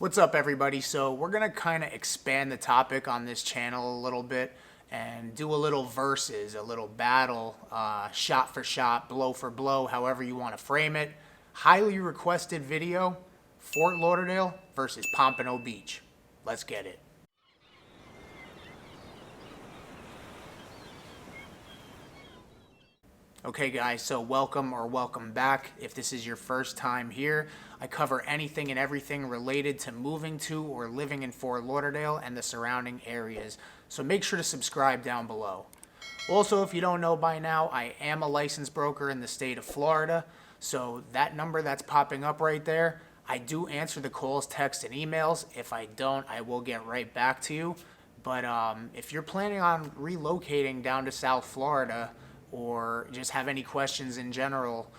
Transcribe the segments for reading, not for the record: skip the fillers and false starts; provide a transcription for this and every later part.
What's up, everybody? So we're gonna kind of expand the topic on this channel a little bit and do a little versus, a little battle, shot for shot, blow for blow, however you want to frame it. Highly requested video, Fort Lauderdale versus Pompano Beach. Let's get it. Okay guys, so welcome back. If this is your first time here, I cover anything and everything related to moving to or living in Fort Lauderdale and the surrounding areas. So make sure to subscribe down below. Also, if you don't know by now, I am a licensed broker in the state of Florida. So that number that's popping up right there, I do answer the calls, texts, and emails. If I don't, I will get right back to you. But if you're planning on relocating down to South Florida, or just have any questions in general,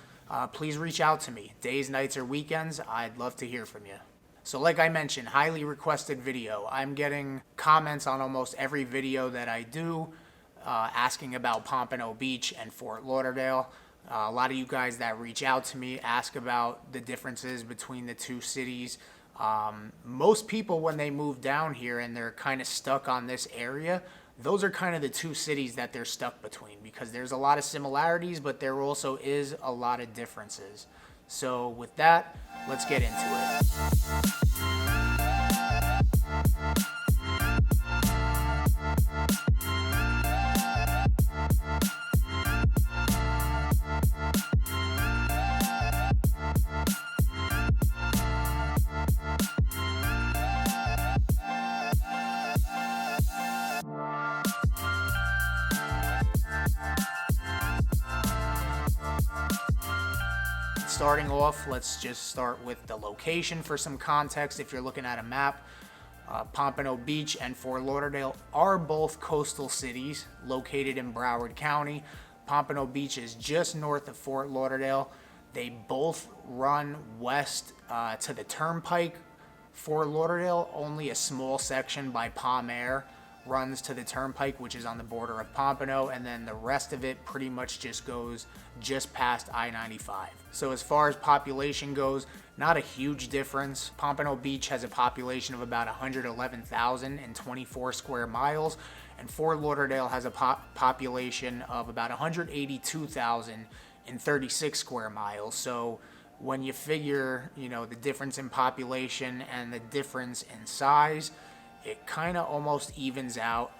please reach out to me. Days, nights, or weekends, I'd love to hear from you. So like I mentioned, highly requested video. I'm getting comments on almost every video that I do, asking about Pompano Beach and Fort Lauderdale. A lot of you guys that reach out to me ask about the differences between the two cities. Most people, when they move down here and they're kind of stuck on this area, those are kind of the two cities that they're stuck between, because there's a lot of similarities, but there also is a lot of differences. So with that, let's get into it. Starting off, let's just start with the location for some context. If you're looking at a map, Pompano Beach and Fort Lauderdale are both coastal cities located in Broward County. Pompano Beach is just north of Fort Lauderdale. They both run west to the Turnpike. Fort Lauderdale, only a small section by Palm Air runs to the Turnpike, which is on the border of Pompano, and then the rest of it pretty much just goes just past I-95. So as far as population goes, not a huge difference. Pompano Beach has a population of about 111,024 square miles, and Fort Lauderdale has a population of about 182,036 square miles. So when you figure, the difference in population and the difference in size, it kind of almost evens out.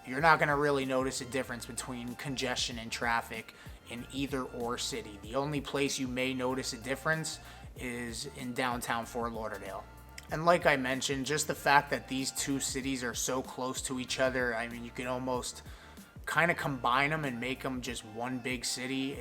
You're not going to really notice a difference between congestion and traffic in either or city. The only place you may notice a difference is in downtown Fort Lauderdale. And like I mentioned, just the fact that these two cities are so close to each other, I mean, you can almost kind of combine them and make them just one big city.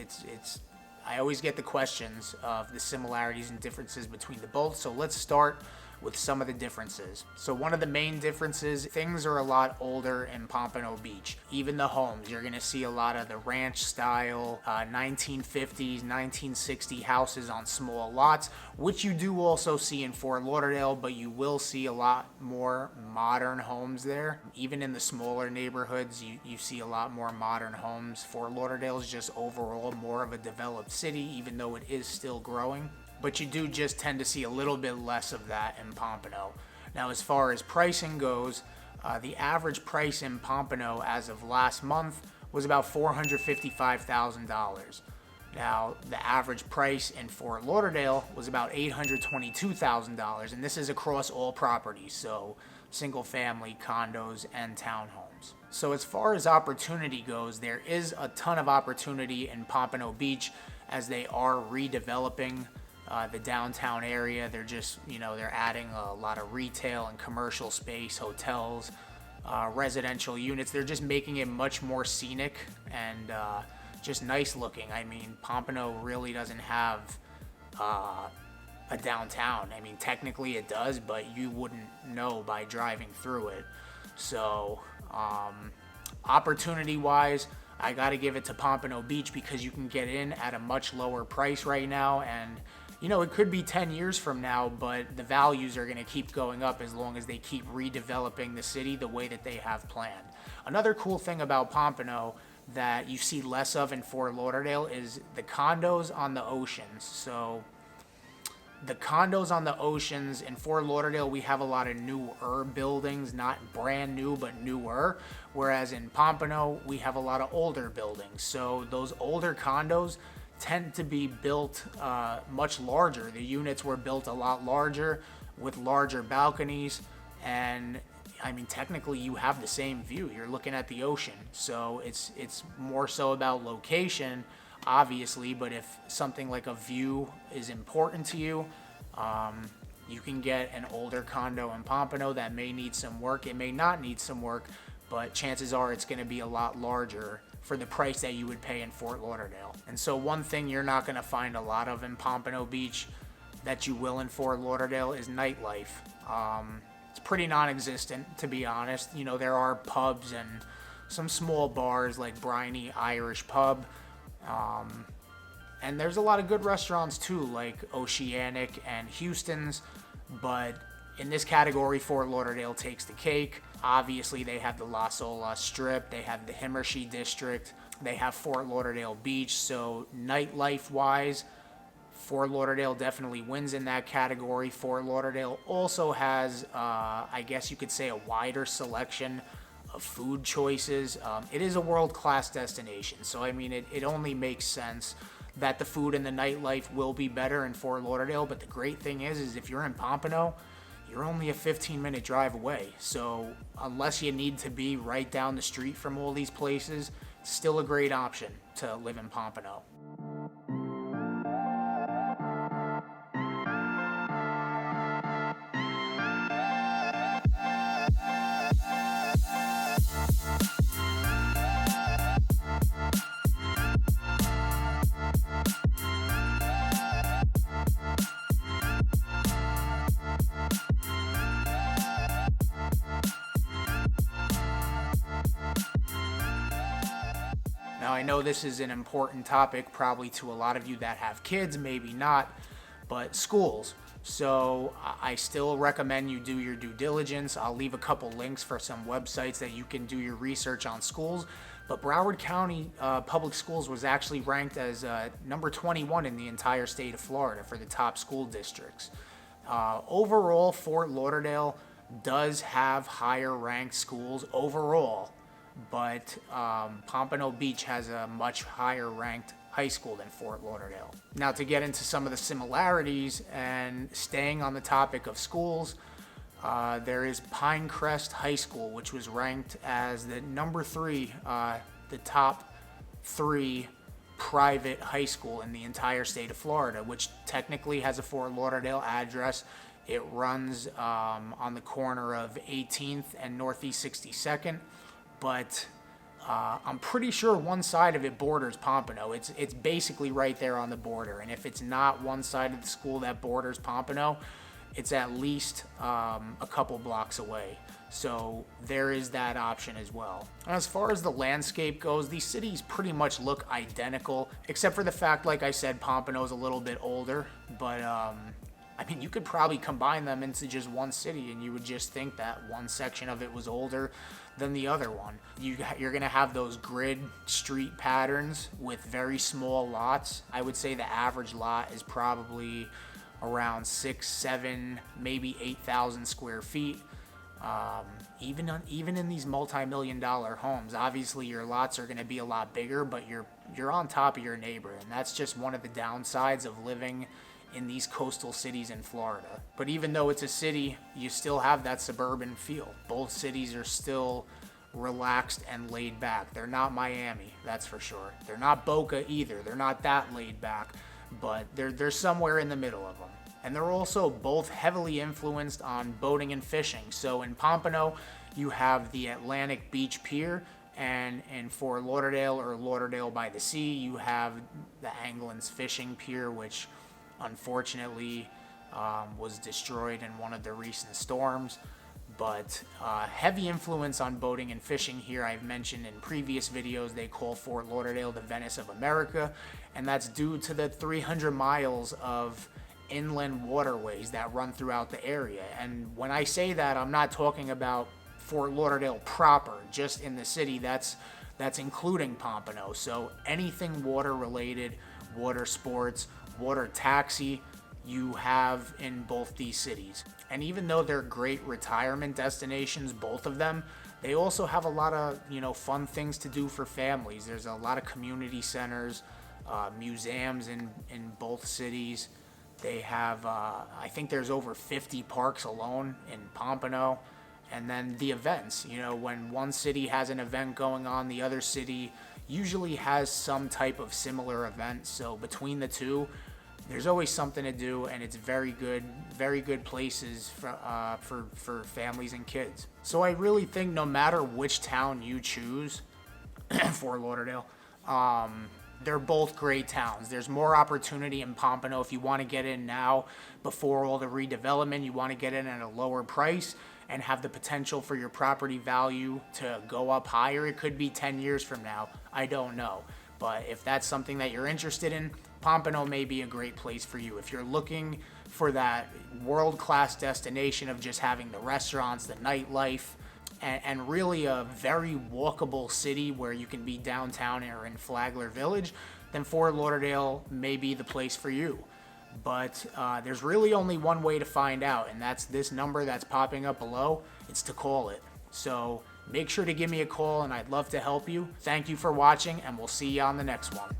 I always get the questions of the similarities and differences between the both. So let's start with some of the differences. So one of the main differences, things are a lot older in Pompano Beach. Even the homes, you're gonna see a lot of the ranch style, 1950s, 1960 houses on small lots, which you do also see in Fort Lauderdale, but you will see a lot more modern homes there. Even in the smaller neighborhoods, you see a lot more modern homes. Fort Lauderdale is just overall more of a developed city, even though it is still growing. But you do just tend to see a little bit less of that in Pompano. Now, as far as pricing goes, the average price in Pompano as of last month was about $455,000. Now, the average price in Fort Lauderdale was about $822,000, and this is across all properties, so single family, condos, and townhomes. So as far as opportunity goes, there is a ton of opportunity in Pompano Beach as they are redeveloping the downtown area. They're just, they're adding a lot of retail and commercial space, hotels, residential units. They're just making it much more scenic and just nice looking. I mean, Pompano really doesn't have a downtown. I mean, technically it does, but you wouldn't know by driving through it. So, opportunity-wise, I got to give it to Pompano Beach because you can get in at a much lower price right now, and it could be 10 years from now, but the values are going to keep going up as long as they keep redeveloping the city the way that they have planned. Another cool thing about Pompano that you see less of in Fort Lauderdale is the condos on the oceans. So the condos on the oceans in Fort Lauderdale, we have a lot of newer buildings, not brand new, but newer. Whereas in Pompano, we have a lot of older buildings. So those older condos tend to be built much larger. The units were built a lot larger with larger balconies. And I mean, technically you have the same view. You're looking at the ocean. So it's more so about location, obviously, but if something like a view is important to you, you can get an older condo in Pompano that may need some work. It may not need some work, but chances are it's going to be a lot larger for the price that you would pay in Fort Lauderdale. And so one thing you're not going to find a lot of in Pompano Beach that you will in Fort Lauderdale is nightlife. It's pretty non-existent, to be honest. You know, there are pubs and some small bars like Briny Irish Pub. And there's a lot of good restaurants too, like Oceanic and Houston's. But in this category, Fort Lauderdale takes the cake. Obviously, they have the La Sola Strip. They have the Himmershey District. They have Fort Lauderdale Beach. So nightlife-wise, Fort Lauderdale definitely wins in that category. Fort Lauderdale also has, I guess you could say, a wider selection of food choices. It is a world-class destination, so I mean, it only makes sense that the food and the nightlife will be better in Fort Lauderdale. But the great thing is if you're in Pompano, you're only a 15-minute drive away. So unless you need to be right down the street from all these places, it's still a great option to live in Pompano. Now, I know this is an important topic probably to a lot of you that have kids, maybe not, but schools. So I still recommend you do your due diligence. I'll leave a couple links for some websites that you can do your research on schools. But Broward County Public Schools was actually ranked as number 21 in the entire state of Florida for the top school districts. Overall, Fort Lauderdale does have higher ranked schools overall, but Pompano Beach has a much higher ranked high school than Fort Lauderdale. Now, to get into some of the similarities and staying on the topic of schools, there is Pinecrest High School, which was ranked as the number 3, the top 3 private high school in the entire state of Florida, which technically has a Fort Lauderdale address. It runs on the corner of 18th and Northeast 62nd. But I'm pretty sure one side of it borders Pompano. It's basically right there on the border. And if it's not one side of the school that borders Pompano, it's at least a couple blocks away. So there is that option as well. As far as the landscape goes, these cities pretty much look identical, except for the fact, like I said, Pompano's a little bit older. But I mean, you could probably combine them into just one city, and you would just think that one section of it was older than the other one. You're going to have those grid street patterns with very small lots. I would say the average lot is probably around 6, 7, maybe 8,000 square feet. Even in these multi-million-dollar homes, obviously your lots are going to be a lot bigger, but you're on top of your neighbor, and that's just one of the downsides of living in these coastal cities in Florida. But even though it's a city, you still have that suburban feel. Both cities are still relaxed and laid back. They're not Miami, that's for sure. They're not Boca either. They're not that laid back, but they're somewhere in the middle of them. And they're also both heavily influenced on boating and fishing. So in Pompano, you have the Atlantic Beach Pier, and in Fort Lauderdale or Lauderdale by the Sea, you have the Anglin's Fishing Pier, which unfortunately was destroyed in one of the recent storms. But heavy influence on boating and fishing here. I've mentioned in previous videos they call Fort Lauderdale the Venice of America, and that's due to the 300 miles of inland waterways that run throughout the area. And when I say that, I'm not talking about Fort Lauderdale proper, just in the city. That's including Pompano. So anything water related, water sports, water taxi, you have in both these cities. And even though they're great retirement destinations, both of them, they also have a lot of, fun things to do for families. There's a lot of community centers, museums in both cities. They have, I think there's over 50 parks alone in Pompano. And then the events, when one city has an event going on, the other city usually has some type of similar event. So between the two, there's always something to do, and it's very good places for families and kids. So I really think no matter which town you choose, Fort Lauderdale, they're both great towns. There's more opportunity in Pompano if you want to get in now before all the redevelopment. You want to get in at a lower price and have the potential for your property value to go up higher. It could be 10 years from now. I don't know. But if that's something that you're interested in, Pompano may be a great place for you. If you're looking for that world-class destination of just having the restaurants, the nightlife, and really a very walkable city where you can be downtown or in Flagler Village, then Fort Lauderdale may be the place for you. But there's really only one way to find out, and that's this number that's popping up below. It's to call it. So make sure to give me a call, and I'd love to help you. Thank you for watching, and we'll see you on the next one.